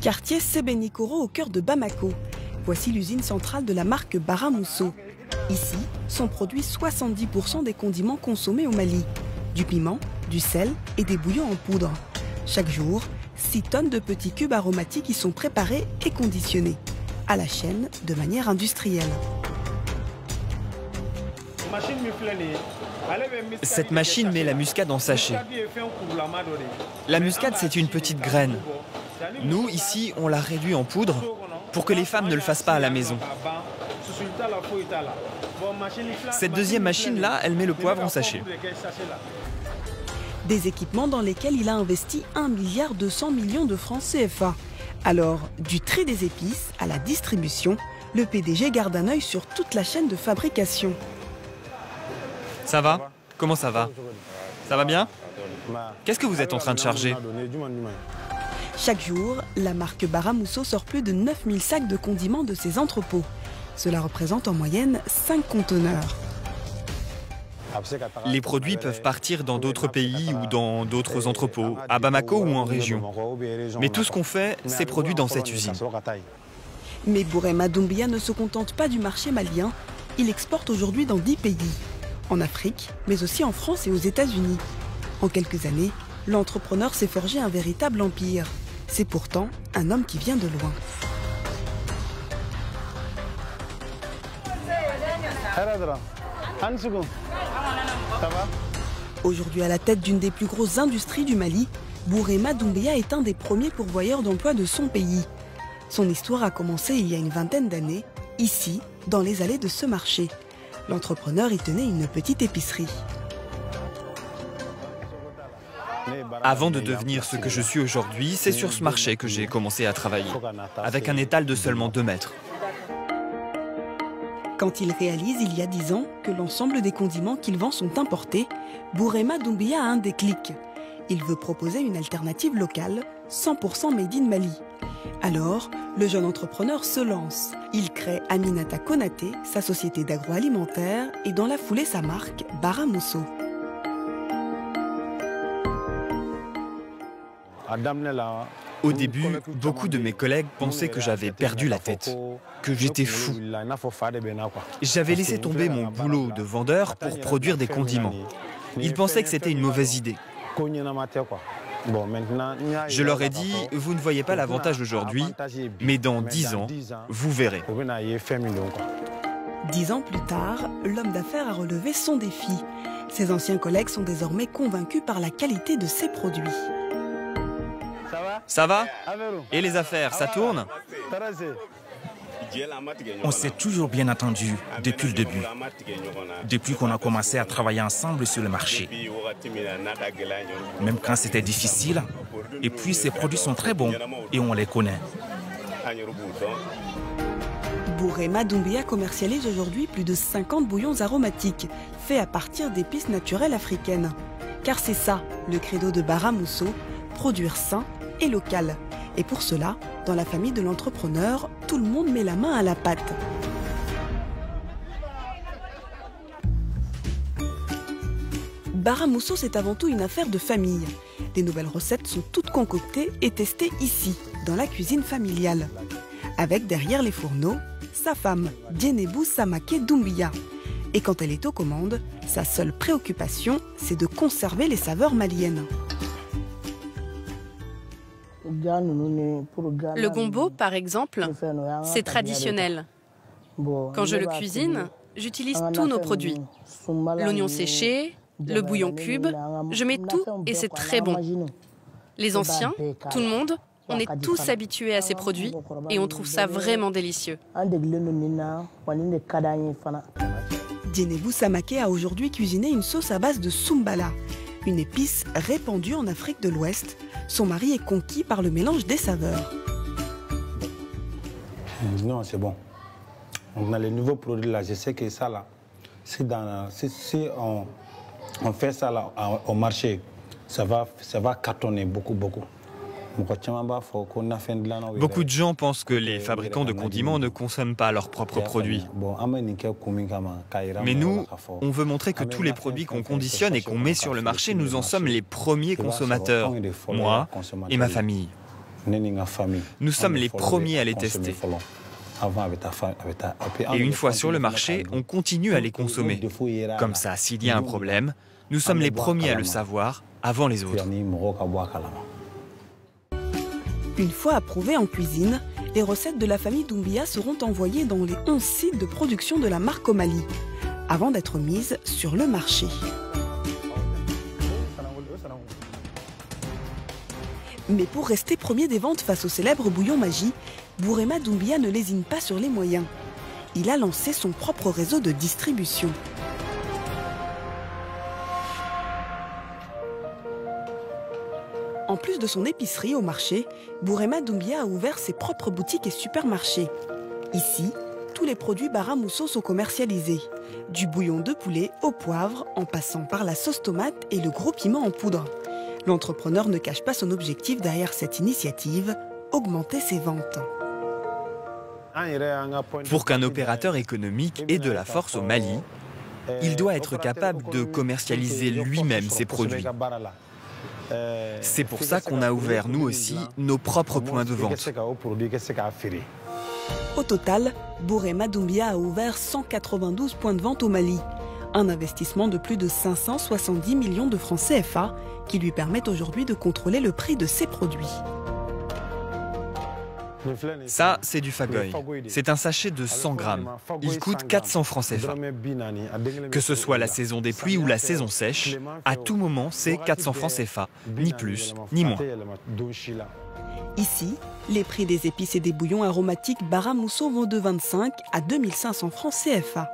Quartier Sébenikoro au cœur de Bamako. Voici l'usine centrale de la marque Bara Mousso. Ici sont produits 70% des condiments consommés au Mali. Du piment, du sel et des bouillons en poudre. Chaque jour, 6 tonnes de petits cubes aromatiques y sont préparés et conditionnés, à la chaîne de manière industrielle. Cette machine met la muscade en sachet. La muscade, c'est une petite graine. Nous, ici, on la réduit en poudre pour que les femmes ne le fassent pas à la maison. Cette deuxième machine-là, elle met le poivre en sachet. Des équipements dans lesquels il a investi 1,2 milliard de francs CFA. Alors, du tri des épices à la distribution, le PDG garde un œil sur toute la chaîne de fabrication. Ça va? Comment ça va? Ça va bien? Qu'est-ce que vous êtes en train de charger? Chaque jour, la marque Bara Mousso sort plus de 9000 sacs de condiments de ses entrepôts. Cela représente en moyenne 5 conteneurs. Les produits peuvent partir dans d'autres pays ou dans d'autres entrepôts, à Bamako ou en région. Mais tout ce qu'on fait, c'est produit dans cette usine. Mais Bourema Doumbia ne se contente pas du marché malien. Il exporte aujourd'hui dans 10 pays. En Afrique, mais aussi en France et aux États-Unis. En quelques années, l'entrepreneur s'est forgé un véritable empire. C'est pourtant un homme qui vient de loin. Aujourd'hui à la tête d'une des plus grosses industries du Mali, Bourema Doumbia est un des premiers pourvoyeurs d'emploi de son pays. Son histoire a commencé il y a une vingtaine d'années, ici, dans les allées de ce marché. L'entrepreneur y tenait une petite épicerie. Avant de devenir ce que je suis aujourd'hui, c'est sur ce marché que j'ai commencé à travailler, avec un étal de seulement 2 mètres. Quand il réalise, il y a 10 ans, que l'ensemble des condiments qu'il vend sont importés, Bourema Doumbia a un déclic. Il veut proposer une alternative locale, 100% made in Mali. Alors, le jeune entrepreneur se lance. Il crée Aminata Konaté, sa société d'agroalimentaire, et dans la foulée sa marque Bara Mousso. Au début, beaucoup de mes collègues pensaient que j'avais perdu la tête, que j'étais fou. J'avais laissé tomber mon boulot de vendeur pour produire des condiments. Ils pensaient que c'était une mauvaise idée. Je leur ai dit, vous ne voyez pas l'avantage aujourd'hui, mais dans 10 ans, vous verrez. 10 ans plus tard, l'homme d'affaires a relevé son défi. Ses anciens collègues sont désormais convaincus par la qualité de ses produits. Ça va? Et les affaires, ça tourne? On s'est toujours bien entendu depuis le début, depuis qu'on a commencé à travailler ensemble sur le marché. Même quand c'était difficile, et puis ces produits sont très bons et on les connaît. Bourema Doumbia commercialise aujourd'hui plus de 50 bouillons aromatiques, faits à partir d'épices naturelles africaines. Car c'est ça, le credo de Bara Mousso, produire sain et local. Et pour cela, dans la famille de l'entrepreneur, tout le monde met la main à la pâte. Bara Mousso, c'est avant tout une affaire de famille. Les nouvelles recettes sont toutes concoctées et testées ici, dans la cuisine familiale. Avec derrière les fourneaux, sa femme, Dienebou Samake Doumbia. Et quand elle est aux commandes, sa seule préoccupation, c'est de conserver les saveurs maliennes. Le gombo, par exemple, c'est traditionnel. Quand je le cuisine, j'utilise tous nos produits. L'oignon séché, le bouillon cube, je mets tout et c'est très bon. Les anciens, tout le monde, on est tous habitués à ces produits et on trouve ça vraiment délicieux. Dienebou Samake a aujourd'hui cuisiné une sauce à base de soumbala, une épice répandue en Afrique de l'Ouest. Son mari est conquis par le mélange des saveurs. Non, c'est bon. On a les nouveaux produits là, je sais que ça là, si on fait ça là au marché, ça va cartonner beaucoup. Beaucoup de gens pensent que les fabricants de condiments ne consomment pas leurs propres produits. Mais nous, on veut montrer que tous les produits qu'on conditionne et qu'on met sur le marché, nous en sommes les premiers consommateurs, moi et ma famille. Nous sommes les premiers à les tester. Et une fois sur le marché, on continue à les consommer. Comme ça, s'il y a un problème, nous sommes les premiers à le savoir avant les autres. Une fois approuvées en cuisine, les recettes de la famille Doumbia seront envoyées dans les 11 sites de production de la marque au Mali, avant d'être mises sur le marché. Mais pour rester premier des ventes face au célèbre bouillon Maggi, Bourema Doumbia ne lésine pas sur les moyens. Il a lancé son propre réseau de distribution. En plus de son épicerie au marché, Bourema Doumbia a ouvert ses propres boutiques et supermarchés. Ici, tous les produits Baramousso sont commercialisés. Du bouillon de poulet au poivre, en passant par la sauce tomate et le gros piment en poudre. L'entrepreneur ne cache pas son objectif derrière cette initiative, augmenter ses ventes. Pour qu'un opérateur économique ait de la force au Mali, il doit être capable de commercialiser lui-même ses produits. C'est pour ça qu'on a ouvert, nous aussi, nos propres points de vente. Au total, Bourema Doumbia a ouvert 192 points de vente au Mali. Un investissement de plus de 570 millions de francs CFA qui lui permet aujourd'hui de contrôler le prix de ses produits. Ça, c'est du fagoy. C'est un sachet de 100 grammes. Il coûte 400 francs CFA. Que ce soit la saison des pluies ou la saison sèche, à tout moment, c'est 400 francs CFA, ni plus, ni moins. Ici, les prix des épices et des bouillons aromatiques Baramousso vont de 25 à 2500 francs CFA.